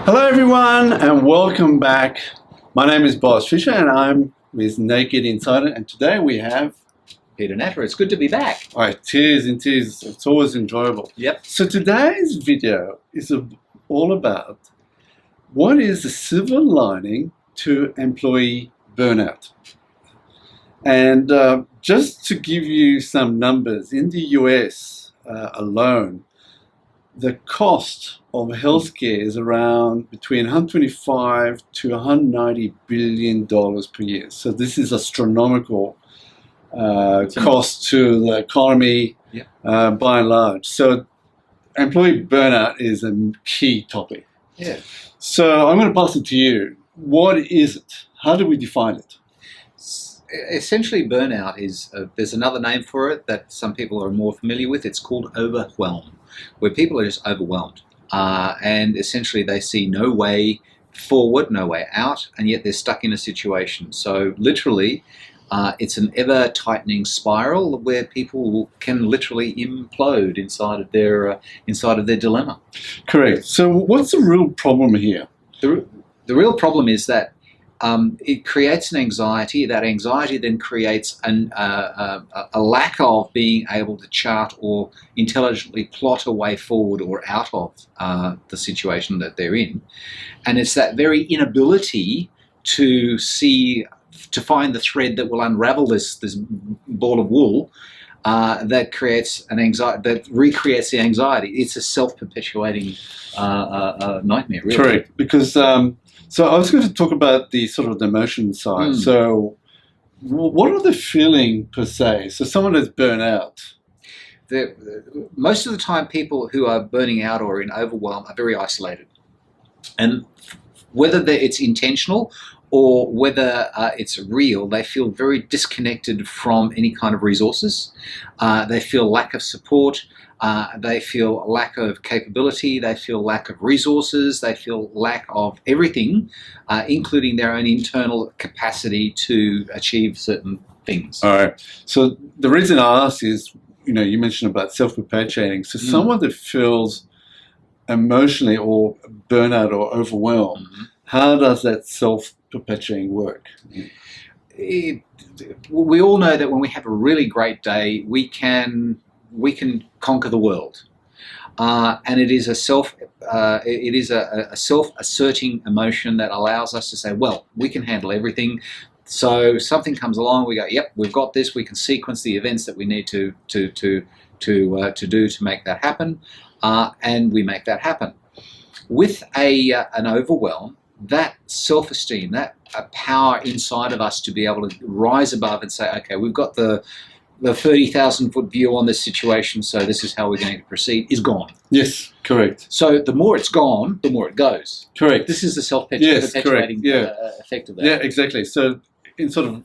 Hello everyone and welcome back. My name is Boaz Fischer and I'm with Naked Insider, and today we have Peter Natter. It's good to be back. all right, tears and tears. It's always enjoyable. Yep. So today's video is all about what is the silver lining to employee burnout. And just to give you some numbers, in the US alone, the cost of healthcare is around between 125 to 190 billion dollars per year. So this is astronomical cost to the economy, by and large. So employee burnout is a key topic. Yeah. So I'm going to pass it to you. What is it? How do we define it? Essentially, burnout is, there's another name for it that some people are more familiar with. It's called overwhelm, where people are just overwhelmed. And essentially they see no way forward, no way out, and yet they're stuck in a situation. So literally, it's an ever-tightening spiral where people can literally implode inside of their dilemma. Correct. So what's the real problem here? The real problem is that it creates an anxiety. That anxiety then creates a lack of being able to chart or intelligently plot a way forward or out of the situation that they're in. And it's that very inability to find the thread that will unravel this ball of wool that creates an anxiety, that recreates the anxiety. It's a self-perpetuating nightmare, really. Correct. Because so I was going to talk about the sort of the emotion side. So what are the feeling per se? So someone that's burnt out. Most of the time people who are burning out or in overwhelm are very isolated. And whether it's intentional or whether it's real, they feel very disconnected from any kind of resources. They feel lack of support. They feel lack of capability. They feel lack of resources. They feel lack of everything, including their own internal capacity to achieve certain things. All right. So the reason I asked is, you mentioned about self-perpetuating. So someone that feels emotionally or burnout or overwhelmed, how does that self-perpetuating work? We all know that when we have a really great day, we can conquer the world, and it is a self-asserting emotion that allows us to say, well, we can handle everything. So something comes along, we go, yep, we've got this. We can sequence the events that we need to do to make that happen, and we make that happen. With an overwhelm, that self-esteem, that power inside of us to be able to rise above and say, okay, we've got the 30,000-foot view on this situation, so this is how we're going to proceed, is gone. Yes, correct. So the more it's gone, the more it goes. Correct. This is the self-perpetuating effect of that. Yeah, exactly. So in sort of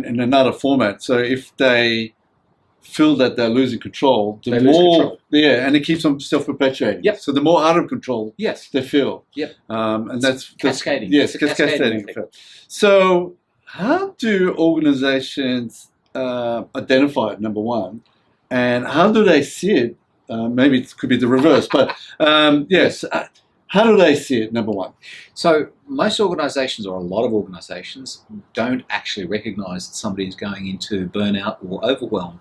in another format, so if they feel that they're losing control, the more, and it keeps them self-perpetuating. Yep. So the more out of control they feel. Yep. And that's cascading. Yes, cascading effect. So how do organizations identify it, number one, and how do they see it? Maybe it could be the reverse, but yes, how do they see it, number one? So most organizations, or a lot of organizations, don't actually recognize that somebody is going into burnout or overwhelm.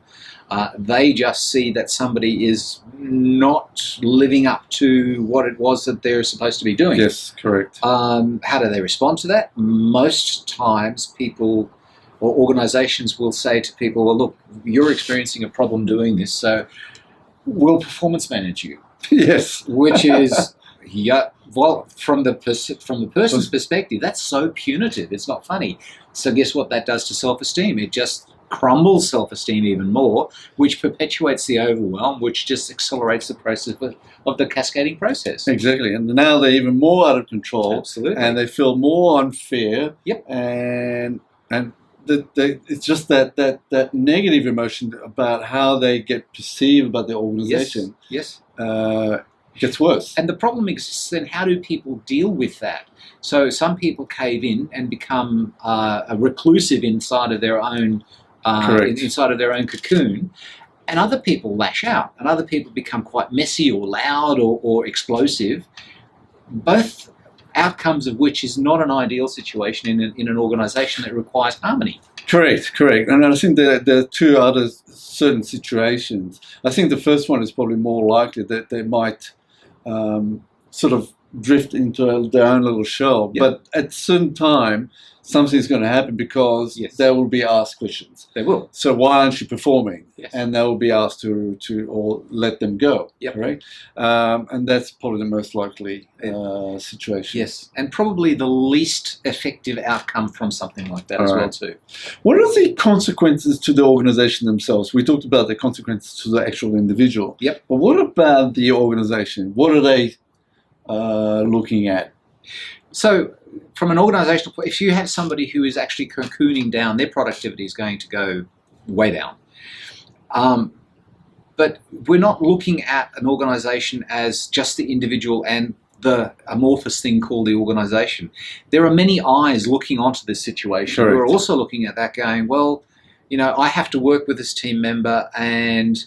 They just see that somebody is not living up to what it was that they're supposed to be doing. Yes, correct. How do they respond to that? Most times people or organizations will say to people, well, look, you're experiencing a problem doing this, so we'll performance manage you. Yes. Which is, well, from the person's perspective, that's so punitive. It's not funny. So guess what that does to self-esteem? It just crumbles self-esteem even more, which perpetuates the overwhelm, which just accelerates the process of the cascading process. Exactly. And now they're even more out of control. Absolutely. And they feel more unfair. Yep. And it's just that negative emotion about how they get perceived about their organization. Yes. Gets worse. And the problem exists then, how do people deal with that? So some people cave in and become reclusive inside of their own cocoon, and other people lash out, and other people become quite messy or loud or explosive. Both outcomes of which is not an ideal situation in an organisation that requires harmony. Correct. And I think there are two other certain situations. I think the first one is probably more likely that they might sort of drift into their own little shell. Yep. But at a certain time, something's going to happen because they will be asked questions. They will. So why aren't you performing? Yes. And they will be asked to or let them go. Yep. Correct? And that's probably the most likely situation. Yes, and probably the least effective outcome from something like that well too. What are the consequences to the organization themselves? We talked about the consequences to the actual individual. Yep. But what about the organization? What are they looking at? So from an organizational point, if you have somebody who is actually cocooning down, their productivity is going to go way down. But we're not looking at an organization as just the individual and the amorphous thing called the organization. There are many eyes looking onto this situation. Correct. We're also looking at that going, well, I have to work with this team member, and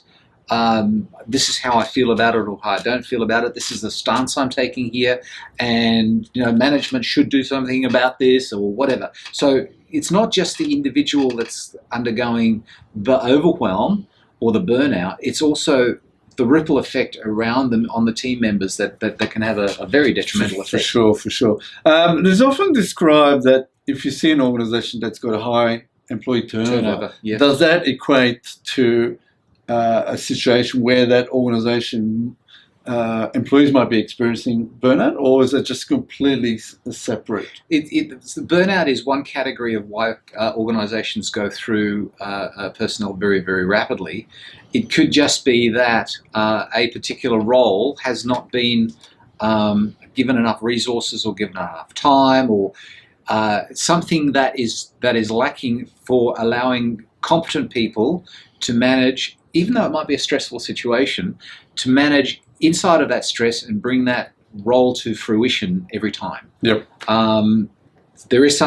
this is how I feel about it or how I don't feel about it. This is the stance I'm taking here, and management should do something about this or whatever. So it's not just the individual that's undergoing the overwhelm or the burnout. It's also the ripple effect around them on the team members that can have a very detrimental effect. For sure. There's often described that if you see an organization that's got a high employee turnover, yes. Does that equate to a situation where that organization employees might be experiencing burnout, or is it just completely separate? Burnout is one category of why organizations go through personnel very, very rapidly. It could just be that a particular role has not been given enough resources or given enough time, or something that is lacking for allowing competent people to manage, even though it might be a stressful situation, to manage inside of that stress and bring that role to fruition every time. Yep. There is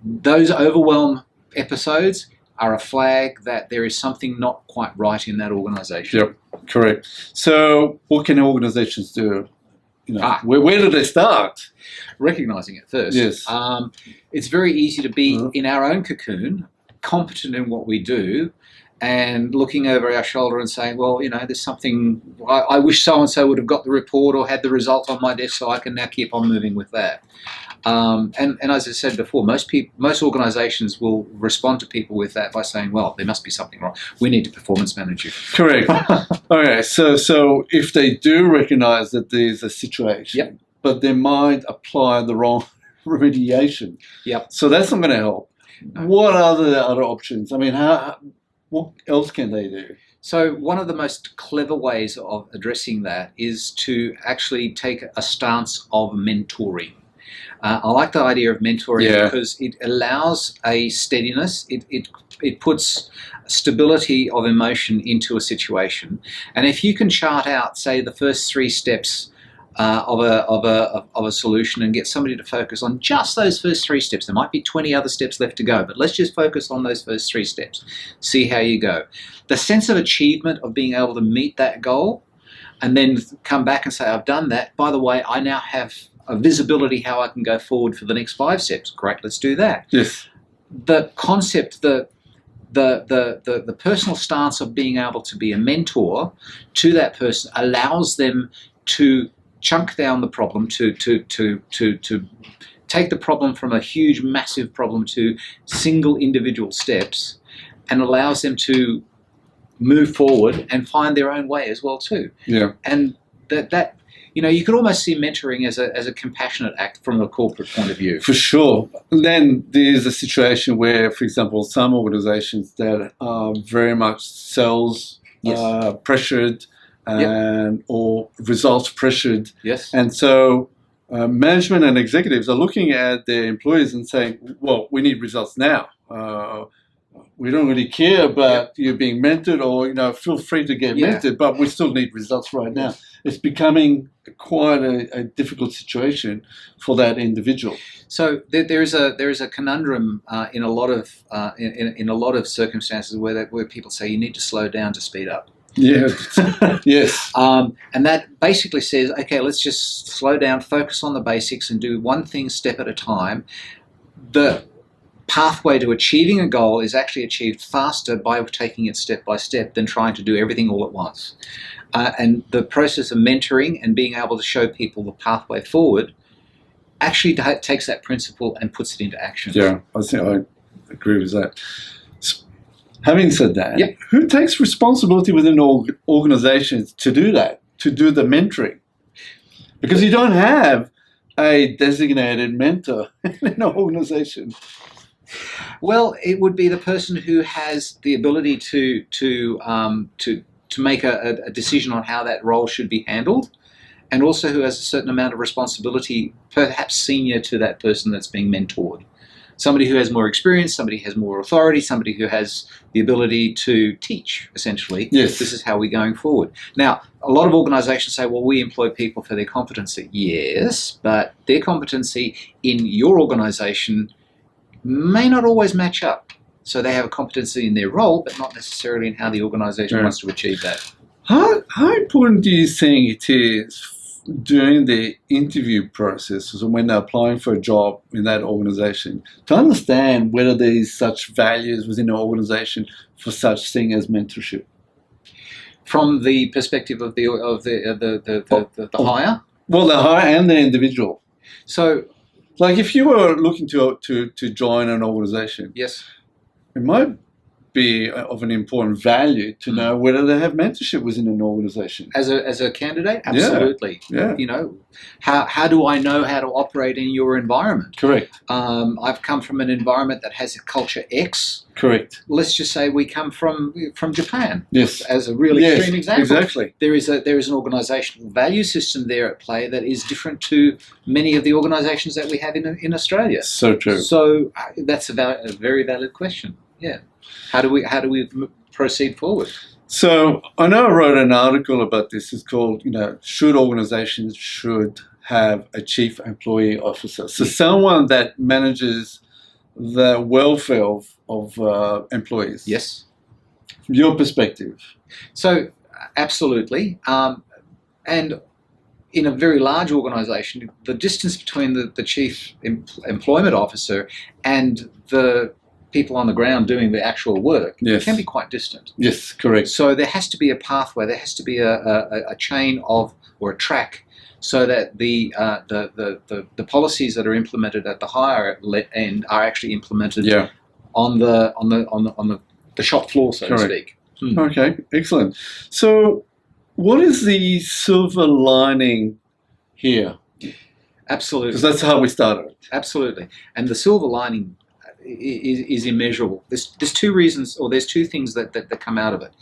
those overwhelm episodes are a flag that there is something not quite right in that organization. Yep, correct. So what can organizations do? Where do they start? Recognizing it first. Yes. It's very easy to be in our own cocoon, competent in what we do, and looking over our shoulder and saying, well, there's something, I wish so-and-so would have got the report or had the result on my desk so I can now keep on moving with that. And as I said before, most organizations will respond to people with that by saying, well, there must be something wrong. We need to performance manage you. Correct. Okay, so if they do recognize that there's a situation, yep. but they might apply the wrong remediation. Yep. So that's not going to help. No. What are the other options? I mean, what else can they do? So one of the most clever ways of addressing that is to actually take a stance of mentoring. I like the idea of mentoring because it allows a steadiness. It puts stability of emotion into a situation. And if you can chart out, say, the first 3 steps of a solution and get somebody to focus on just those first 3 steps. There might be 20 other steps left to go, but let's just focus on those first 3 steps. See how you go. The sense of achievement of being able to meet that goal and then come back and say, I've done that. By the way, I now have a visibility how I can go forward for the next 5 steps. Great, let's do that. Yes. The concept, the personal stance of being able to be a mentor to that person allows them to chunk down the problem, to take the problem from a huge, massive problem to single individual steps, and allows them to move forward and find their own way as well too. Yeah. And that you could almost see mentoring as a compassionate act from a corporate point of view. For sure. And then there's a situation where, for example, some organizations that are very much sales pressured, or results pressured. Yes. And so management and executives are looking at their employees and saying, well, we need results now. We don't really care about you being mentored, or feel free to get mentored, but we still need results right now. It's becoming quite a difficult situation for that individual. So there is a conundrum in a lot of circumstances where people say you need to slow down to speed up. Yeah. Yes. And that basically says, okay, let's just slow down, focus on the basics, and do one thing step at a time. The pathway to achieving a goal is actually achieved faster by taking it step by step than trying to do everything all at once. And the process of mentoring and being able to show people the pathway forward actually takes that principle and puts it into action. Yeah, I think I agree with that. Having said that, Yep. Who takes responsibility within organizations to do that, to do the mentoring? Because you don't have a designated mentor in an organization. Well, it would be the person who has the ability to make a decision on how that role should be handled, and also who has a certain amount of responsibility, perhaps senior to that person that's being mentored. Somebody who has more experience, somebody who has more authority, somebody who has the ability to teach, essentially. Yes. This is how we're going forward. Now, a lot of organizations say, well, we employ people for their competency. Yes, but their competency in your organization may not always match up. So they have a competency in their role, but not necessarily in how the organization wants to achieve that. How important do you think it is during the interview process, so when they're applying for a job in that organization, to understand whether there is such values within an organization for such thing as mentorship? From the perspective of the hire? Well, the hire and the individual. So, like if you were looking to join an organization, yes, it might be of an important value to know whether they have mentorship within an organization. As a candidate, absolutely. Yeah. You know, how do I know how to operate in your environment? Correct. I've come from an environment that has a culture X. Correct. Let's just say we come from Japan. Yes. As a really extreme example. Exactly. There is an organisational value system there at play that is different to many of the organisations that we have in Australia. So true. So that's a very valid question. Yeah. How do we proceed forward? So I know I wrote an article about this. It's called, should organizations have a chief employee officer? So someone that manages the welfare of employees. Yes. From your perspective. So absolutely. And in a very large organisation, the distance between the chief employment officer and the people on the ground doing the actual work can be quite distant. Yes, correct. So there has to be a pathway, there has to be a chain of, or a track, so that the policies that are implemented at the higher end are actually implemented on the shop floor, so to speak. Okay, excellent. So what is the silver lining here? Absolutely. Because that's how we started. Absolutely. And the silver lining is immeasurable. There's two reasons, or there's two things that come out of it.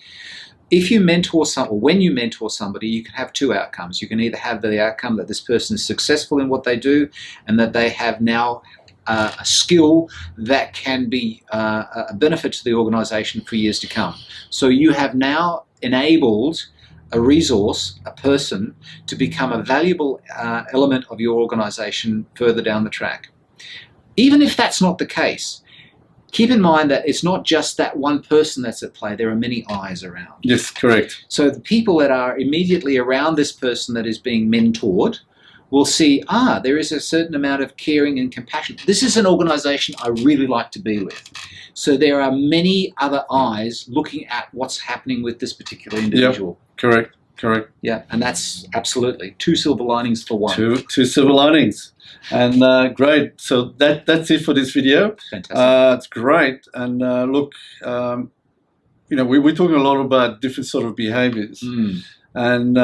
If you mentor or when you mentor somebody, you can have two outcomes. You can either have the outcome that this person is successful in what they do, and that they have now a skill that can be a benefit to the organisation for years to come. So you have now enabled a resource, a person, to become a valuable element of your organisation further down the track. Even if that's not the case, keep in mind that it's not just that one person that's at play. There are many eyes around. Yes, correct. So the people that are immediately around this person that is being mentored will see, there is a certain amount of caring and compassion. This is an organisation I really like to be with. So there are many other eyes looking at what's happening with this particular individual. Yep, correct. Yeah, and that's absolutely two silver linings for one. Two silver linings. And great. So that's it for this video. Fantastic. It's great. And look, we're talking a lot about different sort of behaviors. And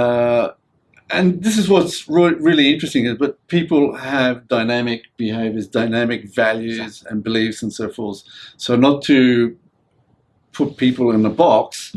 this is what's really interesting is, but people have dynamic behaviors, dynamic values and beliefs and so forth. So not to put people in a box,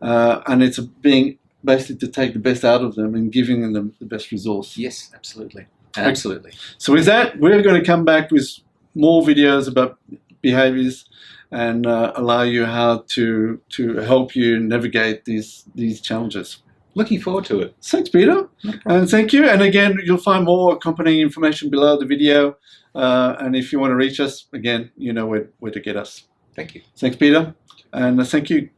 and it's being basically to take the best out of them and giving them the best resource. Yes, absolutely. Absolutely. So with that, we're going to come back with more videos about behaviors and allow you how to help you navigate these challenges. Looking forward to it. Thanks, Peter. And thank you. And again, you'll find more accompanying information below the video. And if you want to reach us, again, you know where to get us. Thank you. Thanks, Peter. And thank you.